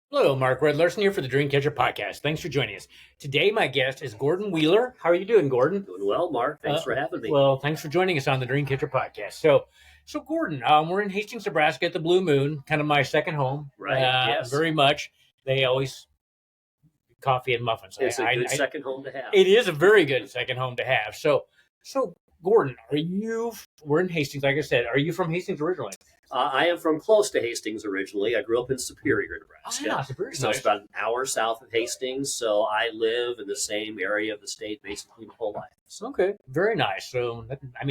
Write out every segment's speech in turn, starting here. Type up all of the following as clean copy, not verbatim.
Hello, Mark Red Larson here for the Dreamcatcher podcast. Thanks for joining us. Today, my guest is Gordon Wheeler. How are you doing, Gordon? Doing well, Mark. Thanks for having me. Well, thanks for joining us on the Dreamcatcher podcast. So Gordon, we're in Hastings, Nebraska at the Blue Moon, kind of my second home. Right, yes. Very much. They always coffee and muffins. It's a good second home to have. It is a very good second home to have. So Gordon, we're in Hastings, like I said. Are you from Hastings originally? I am from close to Hastings originally. I grew up in Superior, Nebraska. Oh, yeah, Superior. So it's about an hour south of Hastings. So I live in the same area of the state basically my whole life. Okay, very nice. So,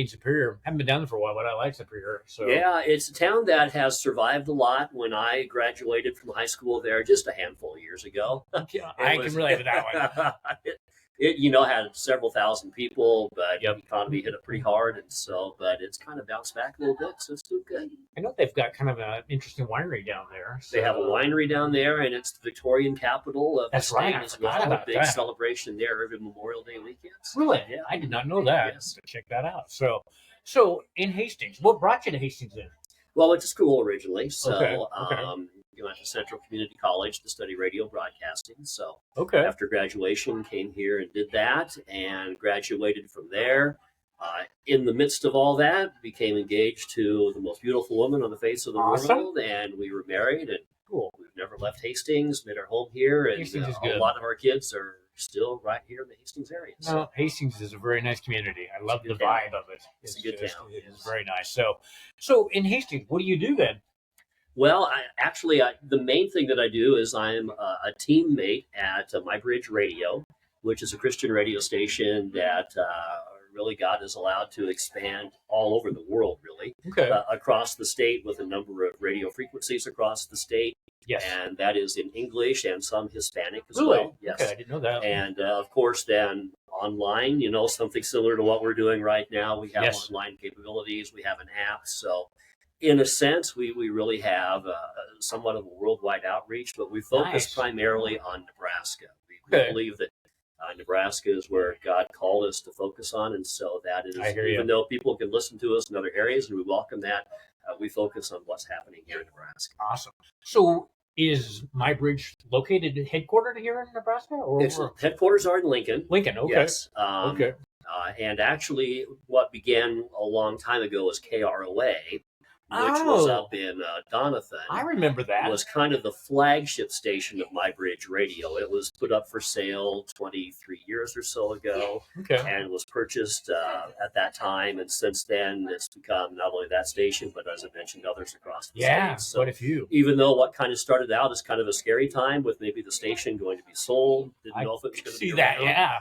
Superior, haven't been down there for a while, but I like Superior. So yeah, it's a town that has survived a lot. When I graduated from high school there just a handful of years ago. I can relate to that one. It had several thousand people, but the economy hit it pretty hard, but it's kind of bounced back a little bit, so it's doing good. I know they've got kind of an interesting winery down there. They have a winery down there, and it's the Victorian capital of the state right. as well. A big celebration there every Memorial Day weekends. Really? Yeah. I did not know that. Yes. So check that out. So in Hastings, what brought you to Hastings then? Well, I went to school originally, so Okay. went to Central Community College to study radio broadcasting. So Okay. after graduation, came here and did that, and graduated from there. In the midst of all that, became engaged to the most beautiful woman on the face of the world, and we were married, and we've never left Hastings, made our home here, and Hastings is good. A lot of our kids are still right here in the Hastings area. No, Hastings is a very nice community. I love the vibe of it. It's a good town. It's very nice. So in Hastings, what do you do then? Well, the main thing that I do is I'm a teammate at MyBridge Radio, which is a Christian radio station that really God has allowed to expand all over the world, really, across the state with a number of radio frequencies across the state. Yes. And that is in English and some Hispanic as really? well. Yes. Okay, I didn't know that. And of course, then online, something similar to what we're doing right now. We have online capabilities. We have an app. So in a sense, we really have somewhat of a worldwide outreach, but we focus primarily on Nebraska. We believe that Nebraska is where God called us to focus on, and so that is, even though people can listen to us in other areas, and we welcome that, we focus on what's happening here in Nebraska. Awesome. So is MyBridge located headquartered here in Nebraska? Headquarters are in Lincoln. Lincoln, okay. Yes. And actually, what began a long time ago was KROA, which was up in Doniphan. I remember that. It was kind of the flagship station of MyBridge Radio. It was put up for sale 23 years or so ago, and was purchased at that time. And since then, it's become not only that station, but as I mentioned, others across the state. So quite a few. Even though what kind of started out as kind of a scary time with maybe the station going to be sold, didn't know if it was going to be around. Yeah.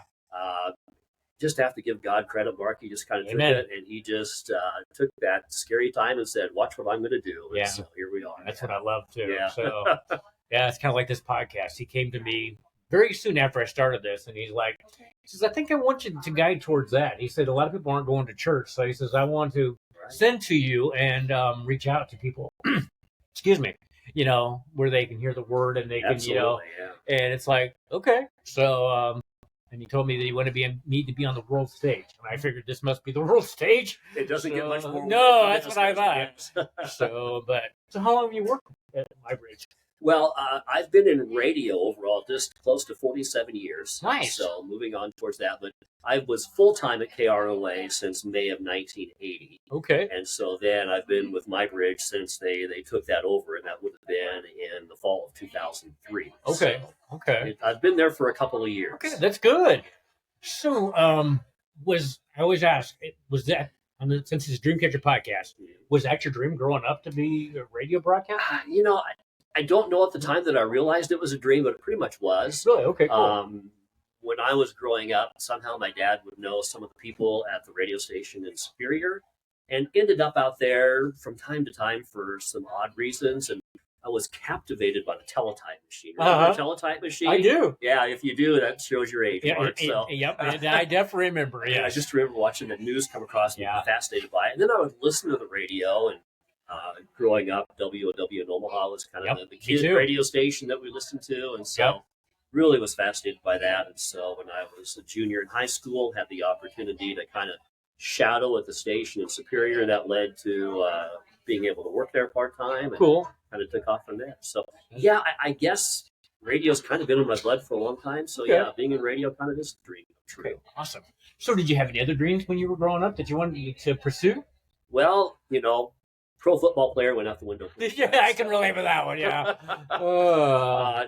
Just have to give God credit, Mark. He just kind of took it, and he just took that scary time and said, watch what I'm going to do. And so here we are. That's what I love, too. Yeah. So, it's kind of like this podcast. He came to me very soon after I started this, and he says, I think I want you to guide towards that. He said, a lot of people aren't going to church. So he says, I want to send to you and reach out to people, excuse me, where they can hear the word and they can, and it's like, okay. So, and he told me that he need to be on the world stage. And I figured this must be the world stage. It doesn't get much more. No, that's what I thought. So how long have you worked at MyBridge? Well, I've been in radio overall just close to 47 years. Nice. So moving on towards that, but I was full-time at KROA since May of 1980. Okay. And so then I've been with MyBridge since they took that over, and that would have been in the fall of 2003. Okay. So I've been there for a couple of years. Okay, that's good. So I always ask, was that, since it's a Dreamcatcher podcast, was that your dream growing up to be a radio broadcaster? I don't know at the time that I realized it was a dream, but it pretty much was. Really? Okay, cool. When I was growing up, somehow my dad would know some of the people at the radio station in Superior, and ended up out there from time to time for some odd reasons. And I was captivated by the teletype machine. Remember the teletype machine? I do. Yeah, if you do, that shows your age, Mark. Yep, I definitely remember. Yeah, I just remember watching the news come across and fascinated by it. And then I would listen to the radio, and growing up, WOW in Omaha was kind of the kid radio station that we listened to, and so really was fascinated by that. And so when I was a junior in high school, had the opportunity to kind of shadow at the station in Superior. That led to being able to work there part-time. And Cool. kind of took off from there. So, yeah, I guess radio's kind of been in my blood for a long time. So, yeah, being in radio kind of is a dream. True. Okay, awesome. So did you have any other dreams when you were growing up that you wanted to pursue? Well, pro football player went out the window. Yeah, I can relate with that one, yeah.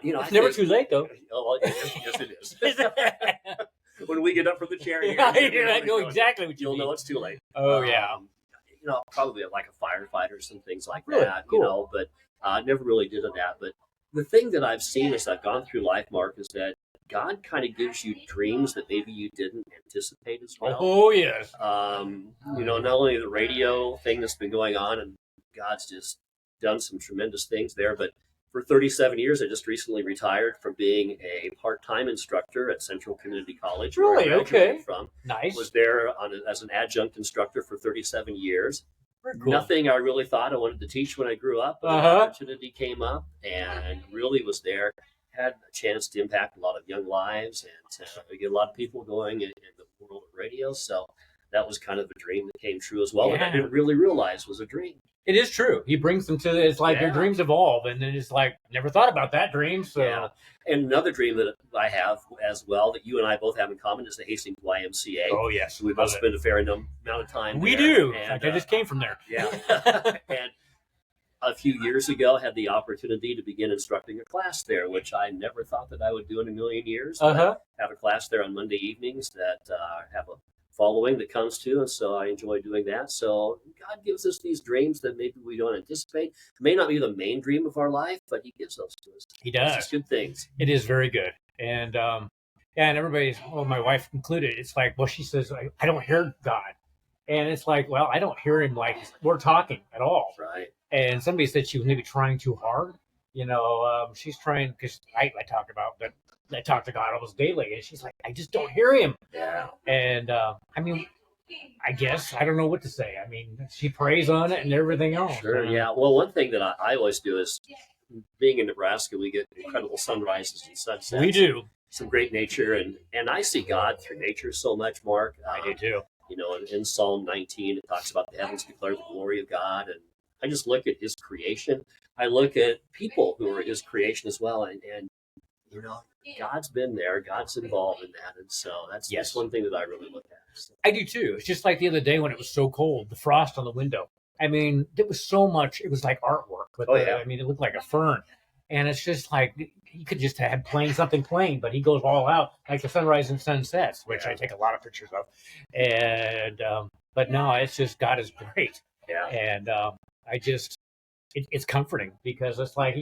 It's never too late, though. Oh, yes, it is. When we get up from the chair here, I know exactly what you'll know it's too late. Oh, yeah. Probably like a firefighter, some things like Really? that, Cool. but never really did that. But the thing that I've seen as I've gone through life, Mark, is that God kind of gives you dreams that maybe you didn't anticipate as well. Oh, yes. Not only the radio thing that's been going on, and God's just done some tremendous things there, but for 37 years, I just recently retired from being a part-time instructor at Central Community College. Really? Okay. From. Nice. Was there as an adjunct instructor for 37 years. Very cool. Nothing I really thought I wanted to teach when I grew up. But an opportunity came up and really was there. Had a chance to impact a lot of young lives and get a lot of people going in the world of radio. So that was kind of a dream that came true as well. Yeah. That I didn't really realize was a dream. It is true. He brings them to it's like their dreams evolve, and then it's like never thought about that dream. So, and another dream that I have as well that you and I both have in common is the Hastings YMCA. Oh yes, we both spend a fair amount of time. We there. do. And, I just came from there. Yeah, and a few years ago, had the opportunity to begin instructing a class there, which I never thought that I would do in a million years. Have a class there on Monday evenings that have a following that comes to, and so I enjoy doing that. So God gives us these dreams that maybe we don't anticipate. It may not be the main dream of our life, but He gives those to us. He does. It's good things. It is very good, and and everybody's, my wife included. It's like, well, she says, I don't hear God, and it's like, well, I don't hear Him like we're talking at all. Right. And somebody said she was maybe trying too hard. She's trying because I talk about that. I talk to God almost daily, and she's like, I just don't hear Him. Yeah. And I guess I don't know what to say. I mean, she prays on it and everything else. Sure. Yeah. Well, one thing that I always do is, being in Nebraska, we get incredible sunrises and sunsets. We do. Some great nature, and I see God through nature so much, Mark. I do too. In Psalm 19, it talks about the heavens declare the glory of God, and I just look at His creation. I look at people who are His creation as well, and God's been there. God's involved in that, and so that's one thing that I really look at. So. I do too. It's just like the other day when it was so cold, the frost on the window. I mean, it was so much. It was like artwork. But I mean, it looked like a fern, and it's just like he could just have something plain, but he goes all out like the sunrise and sunsets, which I take a lot of pictures of. And but no, it's just God is great. Yeah, and it's comforting because it's like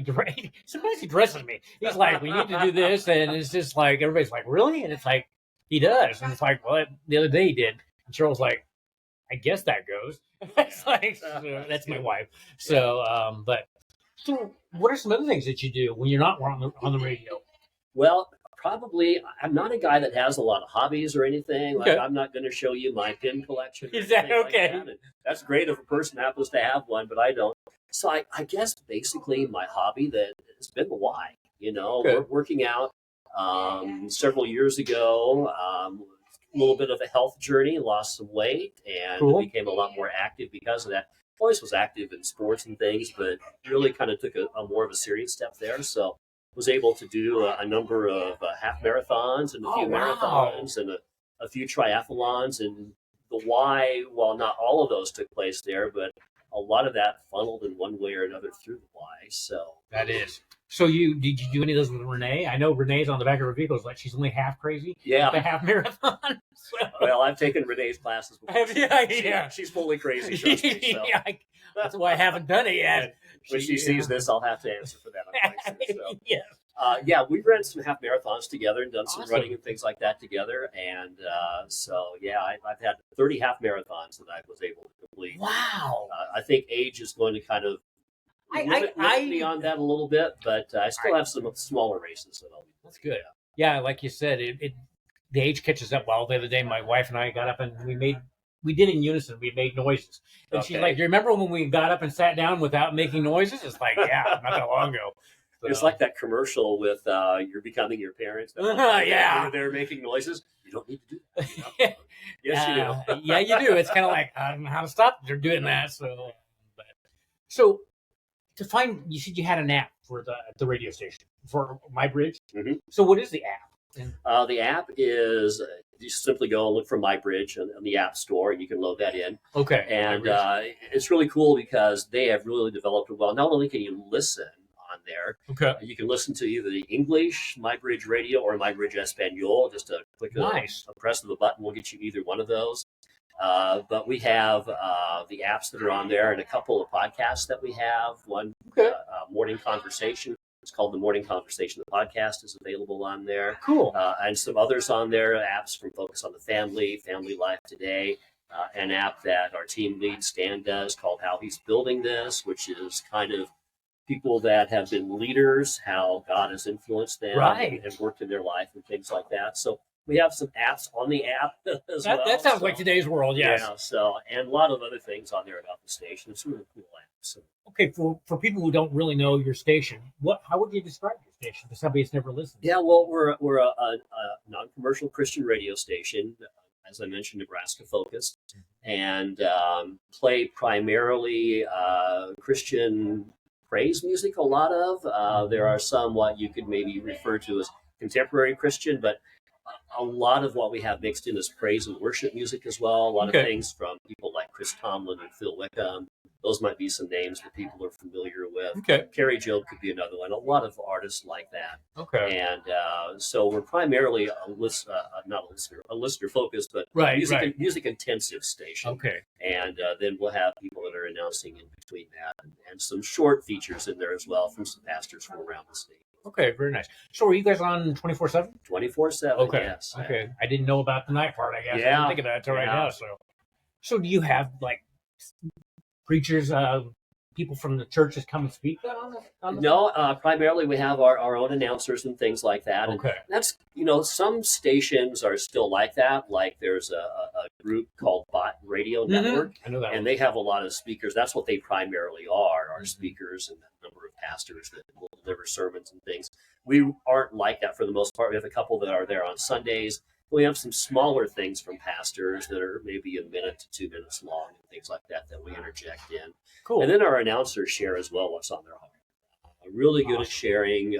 sometimes he dresses me. He's like, we need to do this, and it's just like everybody's like, really? And it's like he does, and it's like, well, the other day he did, and Cheryl's like, I guess that goes. It's like that's my wife. So, so what are some other things that you do when you're not on the radio? Well, probably I'm not a guy that has a lot of hobbies or anything. Like I'm not going to show you my pin collection. Is that okay? Like that. That's great if a person happens to have one, but I don't. So I guess basically my hobby that has been the why. Working out. Several years ago, a little bit of a health journey, lost some weight, and became a lot more active because of that. Always was active in sports and things, but really kind of took a more of a serious step there. So was able to do a number of half marathons and a few marathons and a few triathlons. And the why, while not all of those took place there, but a lot of that funneled in one way or another through the why. So that is. So did you do any of those with Renee? I know Renee's on the back of her vehicle. Like she's only half crazy. Yeah, the half marathon. So. Well, I've taken Renee's classes before. She's fully crazy. Trust me, so. That's why I haven't done it yet. When she sees this, I'll have to answer for that. So. We've run some half marathons together and done some running and things like that together. And I've had 30 half marathons that I was able to complete. Wow. I think age is going to kind of limit me on that a little bit, but I still have some smaller races that I'll be. That's good. Yeah, like you said, the age catches up. Well, the other day, my wife and I got up and we did in unison. We made noises. And she's like, do you remember when we got up and sat down without making noises? It's like, not that long ago. So. It's like that commercial with You're Becoming Your Parents. They're making noises. You don't need to do that. Yes, you do. Yeah, you do. It's kind of like, I don't know how to stop. They're doing that. So, So you said you had an app for the radio station for MyBridge. Mm-hmm. So what is the app? The app is you simply go and look for MyBridge on the App Store, and you can load that in. Okay. And it's really cool because they have really developed it well. Not only can you listen on there, you can listen to either the English MyBridge Radio or MyBridge Espanol. Just a press of a button will get you either one of those. But we have the apps that are on there and a couple of podcasts that we have. One Morning Conversation. It's called The Morning Conversation. The podcast is available on there. Cool. And some others on there, apps from Focus on the Family, Family Life Today, an app that our team lead Stan does called How He's Building This, which is kind of people that have been leaders, how God has influenced them and worked in their life and things like that. So we have some apps on the app as well. That sounds like today's world, yes. Yeah, so, and a lot of other things on there about the station. It's a really cool app. So. Okay, for people who don't really know your station, how would you describe your station to somebody who's never listened? Yeah, well, we're a non-commercial Christian radio station, as I mentioned, Nebraska focused, and play primarily Christian praise music. A lot of there are some what you could maybe refer to as contemporary Christian, but a lot of what we have mixed in is praise and worship music as well. A lot of things from people like Chris Tomlin and Phil Wickham. Those might be some names that people are familiar with. Okay. Carrie Job could be another one. A lot of artists like that. Okay. And so we're primarily a listener focused, but music intensive station. Okay. And then we'll have people that are announcing in between that, and some short features in there as well from some pastors from around the state. Okay, very nice. So are you guys on 24/7? 24/7, okay. Yes. Okay. I didn't know about the night part, I guess. Yeah. I didn't think about it until right now. So do you have, like, preachers, people from the churches come and speak on the No, primarily we have our own announcers and things like that. Okay. And that's, some stations are still like that. Like there's a group called Bot Radio Network. I know that and they have a lot of speakers. That's what they primarily are speakers and a number of pastors that will deliver sermons and things. We aren't like that for the most part. We have a couple that are there on Sundays. We have some smaller things from pastors that are maybe 1 minute to 2 minutes long and things like that we interject in. Cool. And then our announcers share as well what's on their heart. Really good at sharing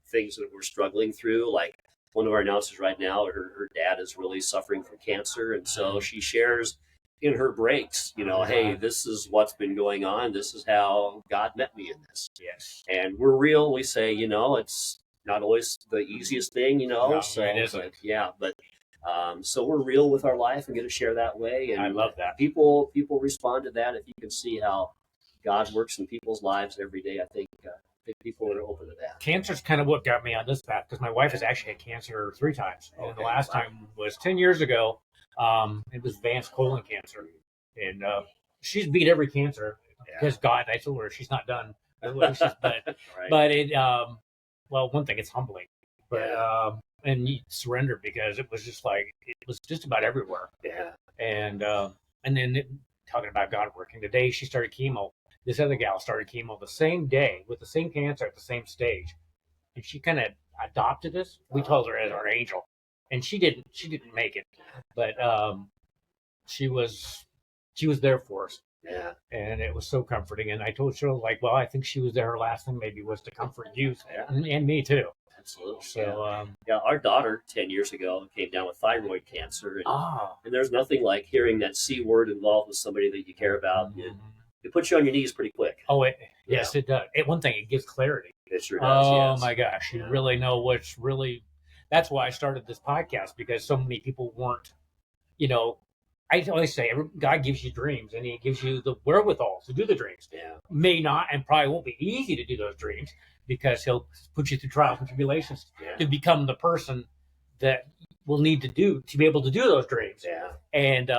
things that we're struggling through. Like one of our announcers right now, her dad is really suffering from cancer. And so she shares in her breaks, hey, this is what's been going on. This is how God met me in this. Yes. And we're real. We say, it's not always the easiest thing, No, so it isn't. So we're real with our life and get to share that way. And I love that. People respond to that. If you can see how God works in people's lives every day, I think people are open to that. Cancer's kind of what got me on this path, because my wife has actually had cancer 3 times. And the last time was 10 years ago. It was advanced colon cancer. And she's beat every cancer because God, I told her she's not done. But it, well, one thing, it's humbling. But and you surrender, because it was just like, it was just about everywhere. Yeah. And then talking about God working, today she started chemo. This other gal started chemo the same day with the same cancer at the same stage, and she kind of adopted us. We told her as our angel, and she didn't make it, but she was there for us. Yeah. And it was so comforting. And I told her, like, well, I think she was there. Her last thing maybe was to comfort you and me too. Absolutely. So our daughter 10 years ago came down with thyroid cancer, and there's nothing like hearing that C word involved with somebody that you care about. It puts you on your knees pretty quick. Oh, yes, it does. One thing, it gives clarity. It sure does. Oh my gosh, you really know what's really. That's why I started this podcast, because so many people weren't. I always say God gives you dreams, and He gives you the wherewithal to do the dreams. Yeah. May not, and probably won't be easy to do those dreams, because He'll put you through trials and tribulations to become the person that will need to be able to do those dreams. Yeah. And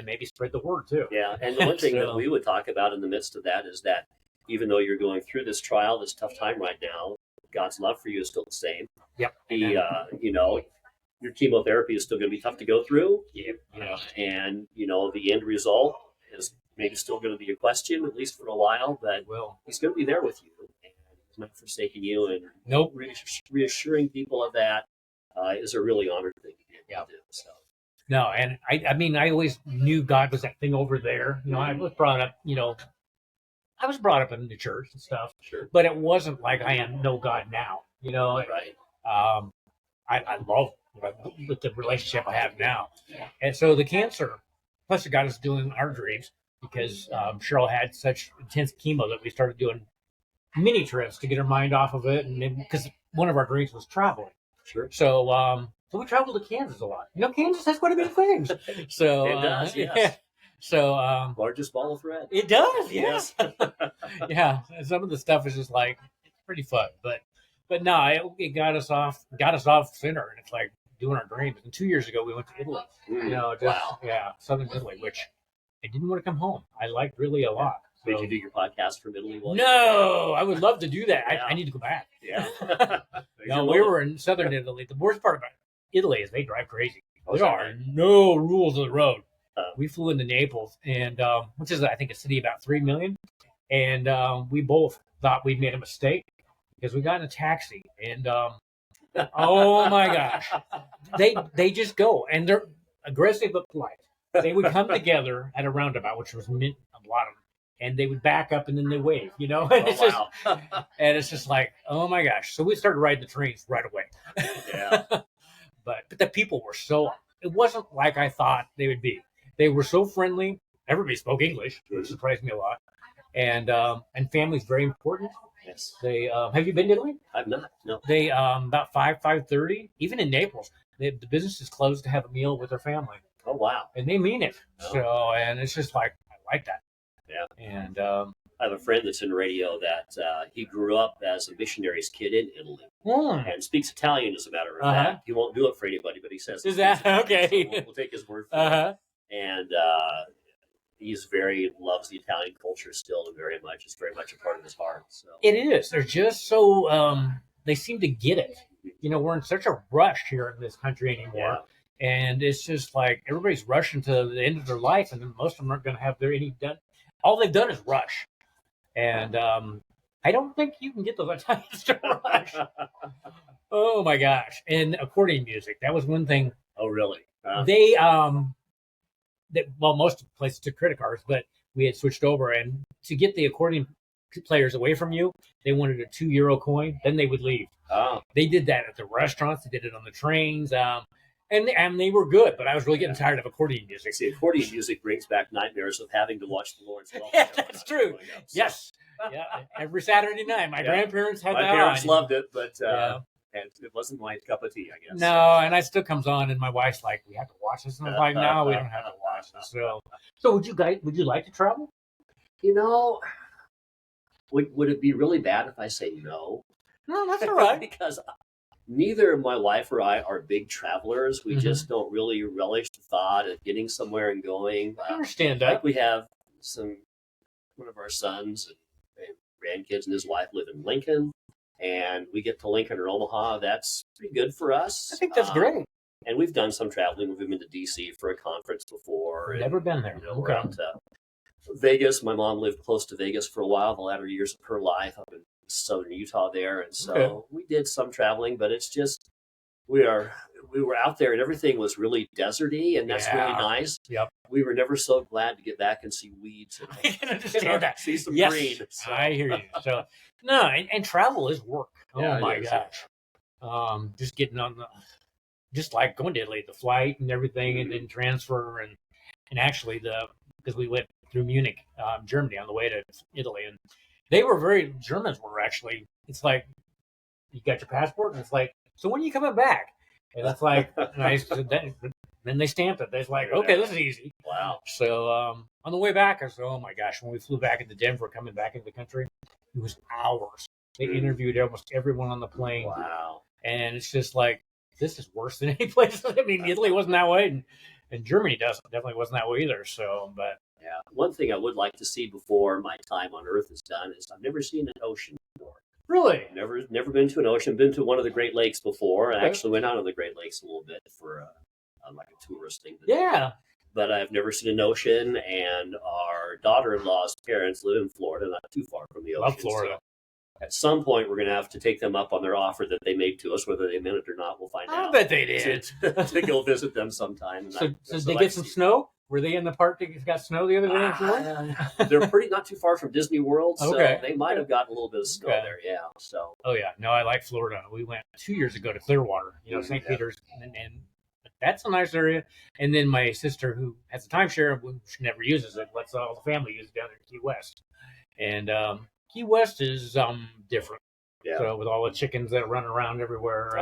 maybe spread the word too. Yeah. And the one thing that we would talk about in the midst of that is that even though you're going through this trial, this tough time right now, God's love for you is still the same. Yep. Your chemotherapy is still going to be tough to go through. Yeah. And, the end result is maybe still going to be a question, at least for a while, but He's going to be there with you. And He's not forsaking you. And reassuring people of that is a really honored thing to be able to do. So. No, and I mean, I always knew God was that thing over there. I was brought up, I was brought up in the church and stuff, Sure. but it wasn't like I know God now. You know, Right. I love with the relationship I have now, and so the cancer, plus it got us doing our dreams because Cheryl had such intense chemo that we started doing mini trips to get her mind off of it, and because one of our dreams was traveling. Sure. So we traveled to Kansas a lot. You know, Kansas has quite a bit of things. So It does, yes. Yeah. So Largest ball of thread. it does, Yes. yeah. Some of the stuff is just like it's pretty fun, but no, it got us off center, and it's like doing our dreams. And 2 years ago we went to Italy. You know, Wow. Yeah, southern Italy, which I didn't want to come home. I liked really a lot. So, Did you do your podcast from Italy? no, I would love to do that. Yeah. I need to go back. Yeah. No, we were in southern Italy. The worst part about Italy is they drive crazy. Oh, There sorry. are no rules of the road. Oh. We flew into Naples, and which is I think a city about 3 million, and we both thought we'd made a mistake because we got in a taxi, and oh my gosh, they just go, and they're aggressive but polite. They would come together at a roundabout, which was a lot of them, and they would back up and then they wave, you know. And it's Oh, wow. and it's just like, oh my gosh. So we started riding the trains right away. Yeah. But the people were so, it wasn't like I thought they would be. They were so friendly. Everybody spoke English, which surprised me a lot. And family's very important. Yes. They have you been to Italy? I've not. No. They about 5:30, even in Naples, the business is closed to have a meal with their family. Oh, wow. And they mean it. Oh. So, and it's just like, I like that. Yeah. And I have a friend that's in radio that he grew up as a missionary's kid in Italy and speaks Italian, as a matter of fact. He won't do it for anybody, but he says Is that okay? So we'll take his word for it. And he's loves the Italian culture still, and very much. It's very much a part of his heart. So It is. They're just so they seem to get it. You know, we're in such a rush here in this country anymore. Yeah. And it's just like everybody's rushing to the end of their life, and then most of them aren't going to have any done. All they've done is rush. And I don't think you can get those Italians to rush. Oh my gosh! And accordion music. That was one thing. Oh, really? They most places took credit cards, but we had switched over, and to get the accordion players away from you, they wanted a €2 coin. Then they would leave. Oh. They did that at the restaurants. They did it on the trains. And they were good, but I was really getting tired of accordion music. See, accordion music brings back nightmares of having to watch the Lord's Welcome. Yeah, that's true. Up, so. Yes. Yeah. Every Saturday night, my grandparents had My that parents on. loved it, but and it wasn't my cup of tea, I guess. No, and it still comes on, and my wife's like, "We have to watch this," and I'm like, "No, we don't have to watch this." So would you like to travel? You know, would it be really bad if I say no? No, that's all right. Because neither my wife or I are big travelers. We just don't really relish the thought of getting somewhere and going. I understand that. Like we have one of our sons and grandkids and his wife live in Lincoln, and we get to Lincoln or Omaha. That's pretty good for us. I think that's great. And we've done some traveling. We've been to D.C. for a conference before. Never been there. You know, we're out to Vegas. My mom lived close to Vegas for a while, the latter years of her life, up in southern Utah there. And so we did some traveling, but it's just, we were out there and everything was really deserty, and that's really nice. Yep. We were never so glad to get back and see weeds. And, I can understand that. See some Yes, green. So. I hear you. So no, and travel is work. Yeah, Oh my it is. gosh. Just getting on just like going to Italy, the flight and everything, and then transfer and actually because we went through Munich, Germany on the way to Italy, and Germans were actually, it's like, you got your passport, and it's like, so when are you coming back? And it's like, and I said, then they stamped it. They're like, okay, this is easy. Wow. So on the way back, I said, oh my gosh, when we flew back into Denver, coming back into the country, it was hours. They interviewed almost everyone on the plane. Wow. And it's just like, this is worse than any place. I mean, Italy wasn't that way, and Germany definitely wasn't that way either. So, but yeah, one thing I would like to see before my time on Earth is done is I've never seen an ocean before. Really? Never been to an ocean. Been to one of the Great Lakes before. Okay. I actually went out on the Great Lakes a little bit for like a tourist thing. Yeah. But I've never seen an ocean, and our daughter-in-law's parents live in Florida, not too far from the ocean. Love Florida. So at some point, we're going to have to take them up on their offer that they made to us. Whether they meant it or not, we'll find out. I bet they did. To go visit them sometime. So did they get some snow? Were they in the park that got snow the other day? They're pretty not too far from Disney World, so Okay. they might have gotten a little bit of snow there. Yeah. So. Oh yeah, no, I like Florida. We went 2 years ago to Clearwater, St. Peter's, and that's a nice area. And then my sister, who has a timeshare, she never uses it, lets all the family use it down there in Key West. And Key West is different. Yeah. So with all the chickens that run around everywhere,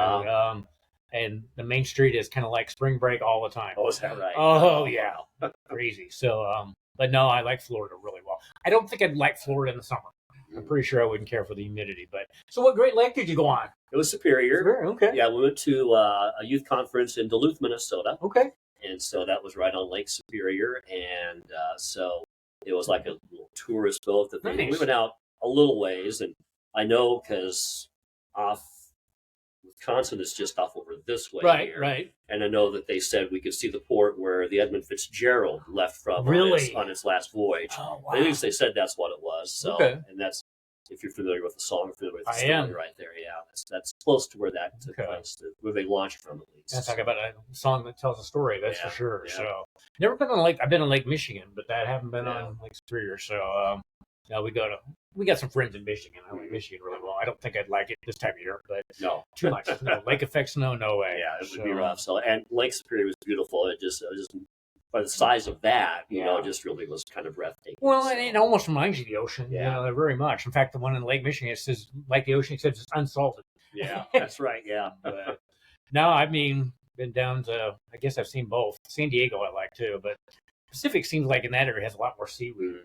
and the main street is kind of like spring break all the time. Oh, is that right? Oh yeah, crazy. So, but no, I like Florida really well. I don't think I'd like Florida in the summer. I'm pretty sure I wouldn't care for the humidity. But so, what Great Lake did you go on? It was Superior. Okay. Yeah, we went to a youth conference in Duluth, Minnesota. Okay. And so that was right on Lake Superior, and so it was like a little tourist boat that Nice. we went out a little ways, and I know because Wisconsin is just off over this way here. Right. And I know that they said we could see the port where the Edmund Fitzgerald left from on its last voyage. Oh, wow. At least they said that's what it was. So, Okay. and that's, if you're familiar with the song, familiar with the I story am. right there. Yeah, that's close to where that took place, where they launched from at least. Let's talk about a song that tells a story, that's for sure. Yeah. So, never been on Lake. I've been on Lake Michigan, but I haven't been on Lake Superior. So, we got some friends in Michigan. I like Michigan really well. I don't think I'd like it this time of year, but No, too much. No, lake effect snow, no way. Yeah, it would be rough. So, and Lake Superior was beautiful. It just by the size of that, it just really was kind of breathtaking. Well, so. and it almost reminds you of the ocean, very much. In fact, the one in Lake Michigan, it says, like the ocean, except it's unsalted. Yeah, that's right, yeah. But, no, I mean, been down to, I guess I've seen both. San Diego I like too, but Pacific seems like in that area has a lot more seaweed.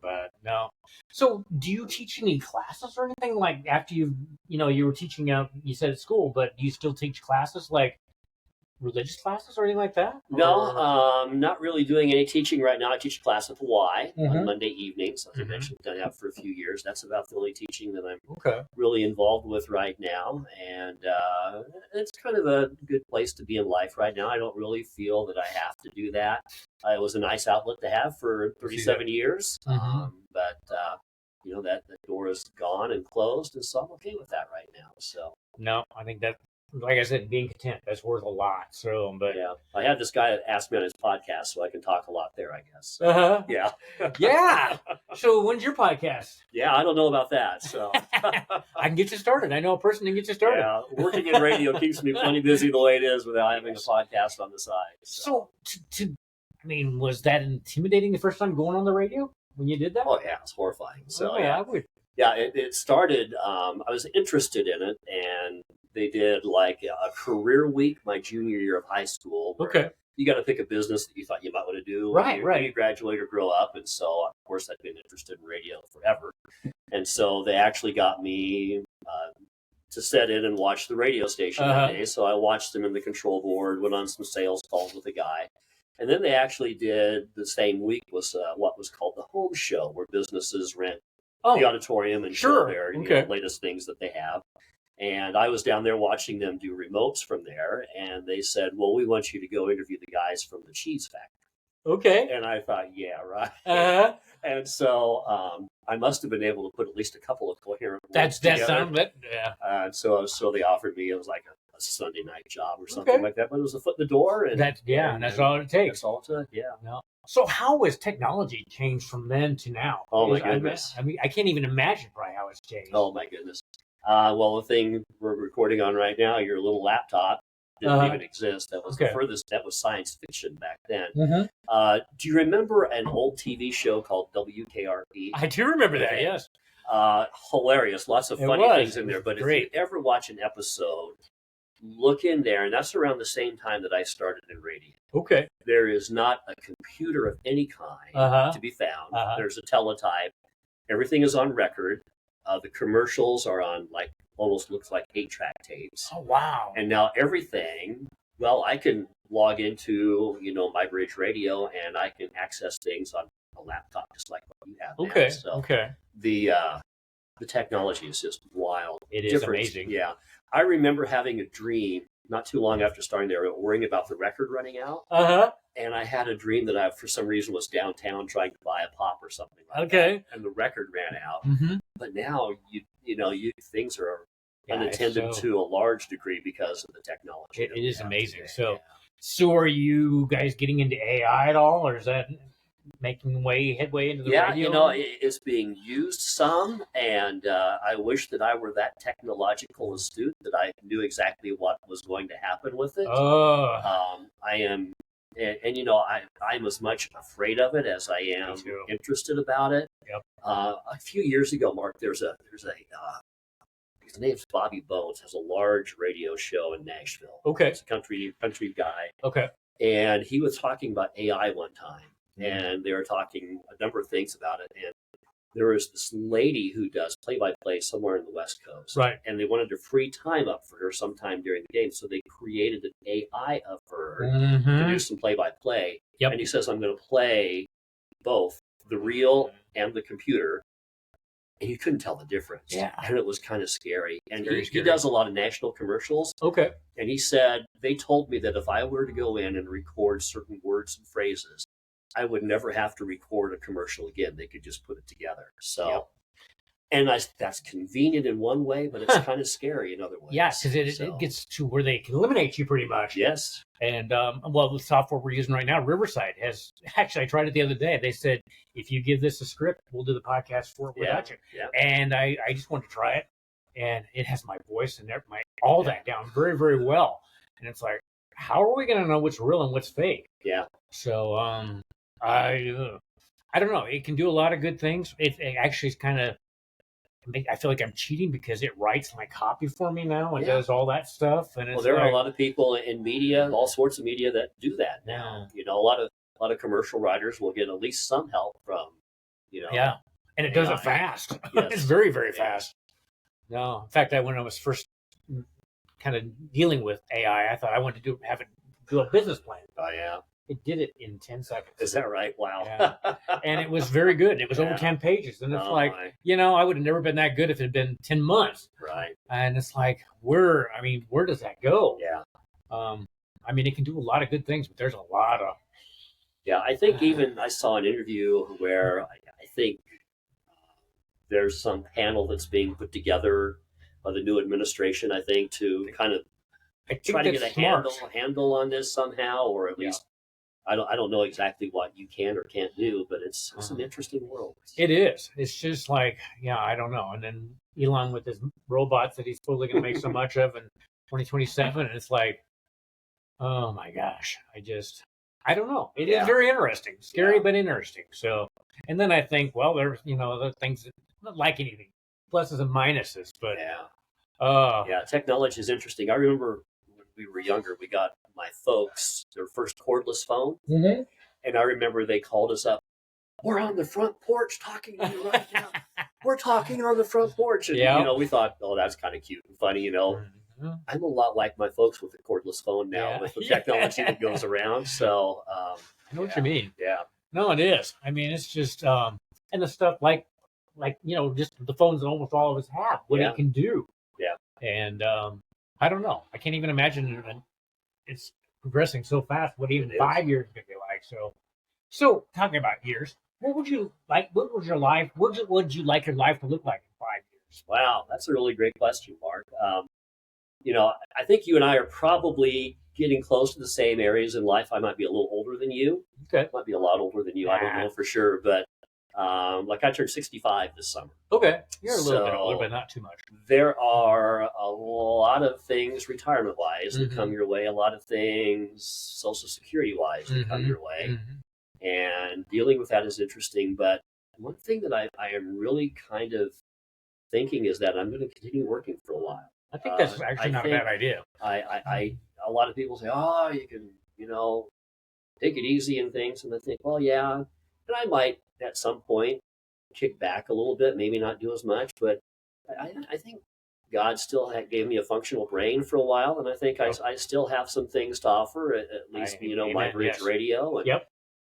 But no. So do you teach any classes or anything? Like after you were teaching you said at school, but do you still teach classes like religious classes or anything like that? No, not really doing any teaching right now. I teach a class at the Y on Monday evenings. As I mentioned, I've done that for a few years. That's about the only teaching that I'm really involved with right now. And it's kind of a good place to be in life right now. I don't really feel that I have to do that. It was a nice outlet to have for 37 years. But that door is gone and closed, and so I'm okay with that right now. So no, I think that, like I said, being content, that's worth a lot. So, but I have this guy that asked me on his podcast, so I can talk a lot there, I guess. Yeah. Yeah. So when's your podcast? Yeah, I don't know about that. So I can get you started. I know a person that can get you started. Yeah, working in radio keeps me plenty busy the way it is without having a podcast on the side. So was that intimidating the first time going on the radio when you did that? Oh yeah, it's horrifying. So I would. Yeah, it started. I was interested in it, and they did like a career week my junior year of high school. You got to pick a business that you thought you might want to do when you graduate or grow up. And so, of course, I'd been interested in radio forever. And so they actually got me to set in and watch the radio station that day. So I watched them in the control board, went on some sales calls with a guy. And then they actually did the same week was what was called the home show, where businesses rent the auditorium and show their latest things that they have. And I was down there watching them do remotes from there, and they said, well, we want you to go interview the guys from the cheese factory. Okay. And I thought, yeah, right. And so I must have been able to put at least a couple of coherent words together. Sounds it. Yeah. And so they offered me, it was like a Sunday night job or something like that, but it was a foot in the door. And that's all it takes. That's all it took, yeah. No. So how has technology changed from then to now? Oh, my goodness. I mean, I can't even imagine probably how it's changed. Oh, my goodness. Well, the thing we're recording on right now, your little laptop, didn't even exist. That was the furthest. That was science fiction back then. Do you remember an old TV show called WKRP? I do remember that. Yes. Hilarious. Lots of funny things in there. But if you ever watch an episode, look in there, and that's around the same time that I started in radio. Okay. There is not a computer of any kind to be found. There's a teletype. Everything is on record. The commercials are on almost looks like 8-track tapes. Oh, wow. And now everything, well, I can log into, MyBridge Radio, and I can access things on a laptop just like what you have now. So the technology is just wild. It is amazing. Yeah. I remember having a dream not too long after starting there, worrying about the record running out. And I had a dream that I, for some reason, was downtown trying to buy a pop or something like that. And the record ran out. But now, things are unattended to a large degree because of the technology. It is amazing. So are you guys getting into AI at all, or is that making headway into the radio? It's being used some, and I wish that I were that technological astute that I knew exactly what was going to happen with it. I am, and I'm as much afraid of it as I am interested about it. Yep. A few years ago, Mark, there's a his name's Bobby Bones, has a large radio show in Nashville. Okay. He's a country guy. Okay. And he was talking about AI one time, and they were talking a number of things about it. And there was this lady who does play-by-play somewhere in the West Coast. Right. And they wanted to free time up for her sometime during the game, so they created an AI of her to do some play-by-play. Yep. And he says, I'm going to play both the real and the computer. And you couldn't tell the difference. Yeah. And it was kind of scary. And Very he scary. does a lot of national commercials. Okay. And he said, they told me that if I were to go in and record certain words and phrases, I would never have to record a commercial again. They could just put it together. So, and that's convenient in one way, but it's kind of scary in other ways. Yeah, because it gets to where they can eliminate you pretty much. Yes. And, the software we're using right now, Riverside, I tried it the other day. They said, if you give this a script, we'll do the podcast for it without you. Yeah. And I just wanted to try it. And it has my voice and all that down very, very well. And it's like, how are we going to know what's real and what's fake? Yeah. So I don't know. It can do a lot of good things. It actually is kind of, I feel like I'm cheating because it writes my copy for me now and does all that stuff. And there are a lot of people in media, all sorts of media, that do that now. A lot of commercial writers will get at least some help from, Yeah, and it does it fast. Yes. It's very, very fast. No, in fact, when I was first kind of dealing with AI, I thought I wanted to have it do a business plan. Oh yeah. It did it in 10 seconds. Is that right? Wow. Yeah. And it was very good. It was over 10 pages. And it's I would have never been that good if it had been 10 months. Right. And it's like, where does that go? Yeah. It can do a lot of good things, but there's a lot of... Yeah, I think even I saw an interview where I think there's some panel that's being put together by the new administration, I think, to kind of try to get a handle on this somehow, or at least... I don't know exactly what you can or can't do, but it's an interesting world. It is. It's just like, I don't know. And then Elon with his robots that he's supposedly going to make so much of in 2027, and it's like, oh my gosh, I don't know. It is very interesting, scary but interesting. So, and then I think, well, there's the things that not like anything, pluses and minuses, but technology is interesting. I remember when we were younger, we got my folks their first cordless phone, and I remember they called us up. We're on the front porch talking to you right now. We're talking on the front porch, and we thought, oh, that's kind of cute and funny, I'm a lot like my folks with the cordless phone now, with the technology that goes around. So I know what you mean. Yeah, no, it is. It's just and the stuff like just the phones that almost all of us have, what it can do. Yeah, and I don't know. I can't even imagine. It's progressing so fast. What even 5 years is going to be like? So talking about years, what would you like? What was your life? What would you like your life to look like in 5 years? Wow, that's a really great question, Mark. I think you and I are probably getting close to the same areas in life. I might be a little older than you. Okay, might be a lot older than you. I don't know for sure, but I turned 65 this summer. Okay, you're a little bit older, but not too much. There are a lot of things retirement-wise that come your way. A lot of things Social Security-wise that come your way, and dealing with that is interesting. But one thing that I am really kind of thinking is that I'm going to continue working for a while. I think that's actually not a bad idea. A lot of people say, oh, you can, take it easy and things. And I think, well, yeah, and I might at some point kick back a little bit, maybe not do as much. But I think God still gave me a functional brain for a while. And I think I still have some things to offer, at least, MyBridge Radio. And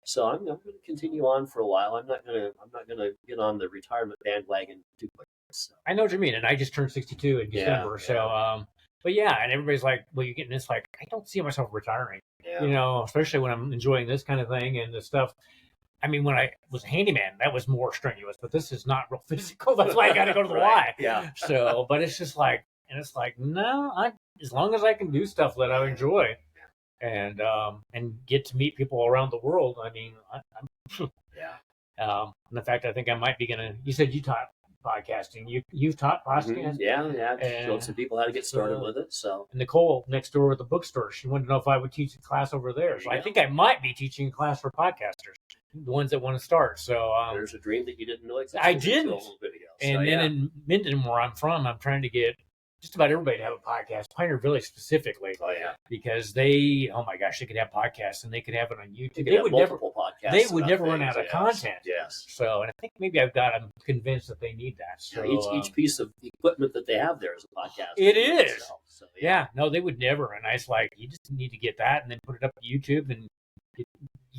so I'm going to continue on for a while. I'm not going to get on the retirement bandwagon too quick. So. I know what you mean, and I just turned 62 in December. So, and everybody's like, "Well, you're getting this." Like, I don't see myself retiring. Yeah. Especially when I'm enjoying this kind of thing and the stuff. When I was a handyman, that was more strenuous, but this is not real physical. That's why I got to go to the Y. Yeah. So, but it's just like, And it's like, no, as long as I can do stuff that I enjoy and get to meet people around the world. I mean, I'm and in fact, I think I might be gonna. You said you taught podcasting. You've taught podcasting. Yeah. Showed some people how to get started with it. So Nicole next door at the bookstore, she wanted to know if I would teach a class over there. So I think I might be teaching a class for podcasters, the ones that want to start. So there's a dream that you didn't know existed. I didn't. A little bit ago. And then in Minden, where I'm from, I'm trying to get just about everybody to have a podcast. Pioneer Village specifically. Oh yeah. Because they could have podcasts and they could have it on YouTube. They would multiple podcasts. They would never run out of content. Yes. So, and I think maybe I'm convinced that they need that. So each piece of equipment that they have there is a podcast. It is. So, no, they would never. And I was like, you just need to get that and then put it up to YouTube and you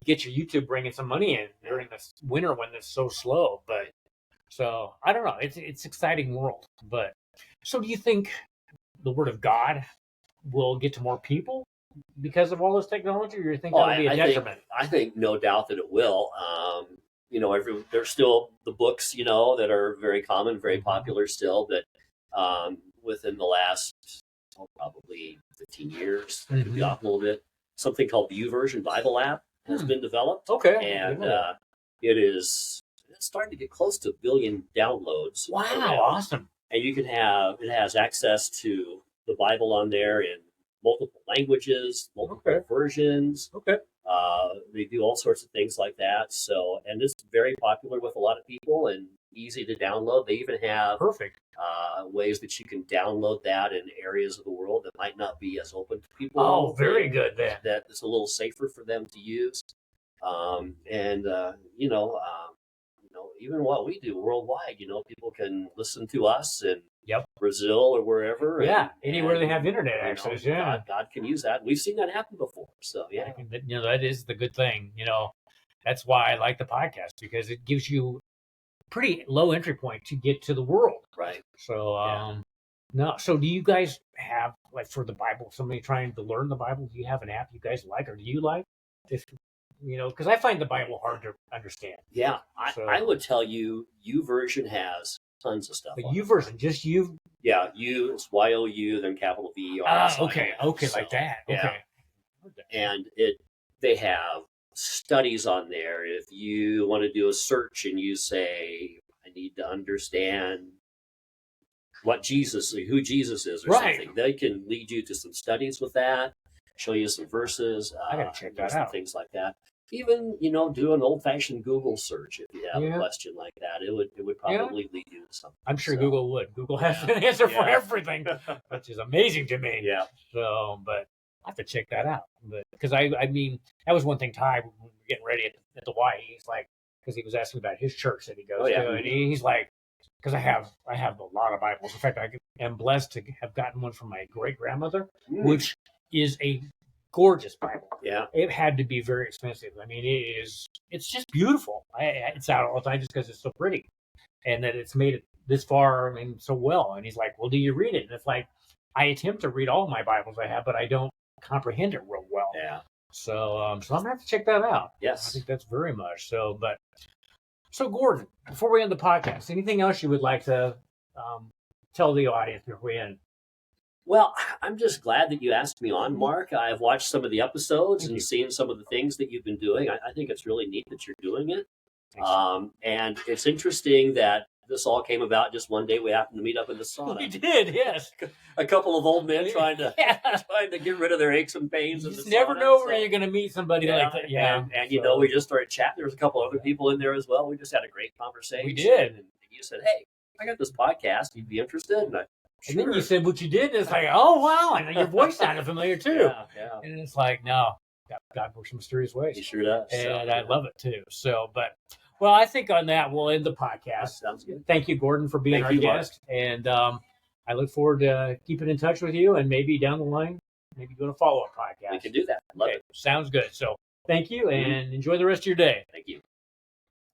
get your YouTube bringing some money in during this winter when it's so slow. But so I don't know. It's exciting world. But so do you think the Word of God will get to more people because of all this technology, or you think that'll be a detriment? I think no doubt that it will. There's still the books, that are very common, very popular still, but within the last probably 15 years, maybe off a little bit, something called the YouVersion Bible app has been developed. Okay. And it's starting to get close to 1 billion downloads. Wow, awesome. And it has access to the Bible on there in multiple languages, multiple versions. Okay. They do all sorts of things like that. So, and it's very popular with a lot of people and easy to download. They even have ways that you can download that in areas of the world that might not be as open to people. Oh, very good. That it's a little safer for them to use. Even what we do worldwide, people can listen to us in Brazil or wherever. Anywhere they have internet access. God can use that. We've seen that happen before. So that is the good thing. That's why I like the podcast, because it gives you pretty low entry point to get to the world. Right. So So do you guys have, like, for the Bible, somebody trying to learn the Bible? Do you have an app you guys like, or do you like? Because I find the Bible hard to understand. Yeah, I would tell you, YouVersion has tons of stuff. The YouVersion, just you? Yeah, it's YOU, then capital VER. Okay, like that. Okay. And they have studies on there. If you want to do a search and you say, I need to understand who Jesus is or something, they can lead you to some studies with that. Show you some verses. I gotta check that out. Things like that. Even do an old-fashioned Google search if you have a question like that. It would probably lead you to something. I'm sure Google would. Google has an answer for everything, which is amazing to me. Yeah. So, but I have to check that out. But because I mean, that was one thing. Ty, when we were getting ready at the Y, he's like, because he was asking about his church that he goes to, and he's like, because I have a lot of Bibles. In fact, I am blessed to have gotten one from my great grandmother, which is a gorgeous Bible. Yeah, it had to be very expensive. I mean, it's just beautiful. It's out all the time just because it's so pretty, and that it's made it this far. I mean, so well. And he's like, "Well, do you read it?" And it's like, I attempt to read all my Bibles I have, but I don't comprehend it real well. Yeah. So, I'm gonna have to check that out. Yes, I think that's very much so. But so, Gordon, before we end the podcast, anything else you would like to tell the audience before we end? Well, I'm just glad that you asked me on, Mark. I've watched some of the episodes and seen some of the things that you've been doing. I think it's really neat that you're doing it. And it's interesting that this all came about just one day we happened to meet up in the sauna. We did, yes. A couple of old men trying to get rid of their aches and pains. You just never know where you're going to meet somebody like that. Yeah. And we just started chatting. There was a couple other people in there as well. We just had a great conversation. We did. And you said, "Hey, I got this podcast. You'd be interested?" And And then you said what you did, and it's like, oh, wow. And your voice sounded familiar, too. Yeah. And it's like, no, God works in mysterious ways. He sure does. And I love it, too. So, well, I think on that, we'll end the podcast. Sounds good. Thank you, Gordon, for being our guest. And I look forward to keeping in touch with you, and maybe down the line, maybe doing a follow-up podcast. We can do that. Love it. Sounds good. So thank you, and enjoy the rest of your day. Thank you.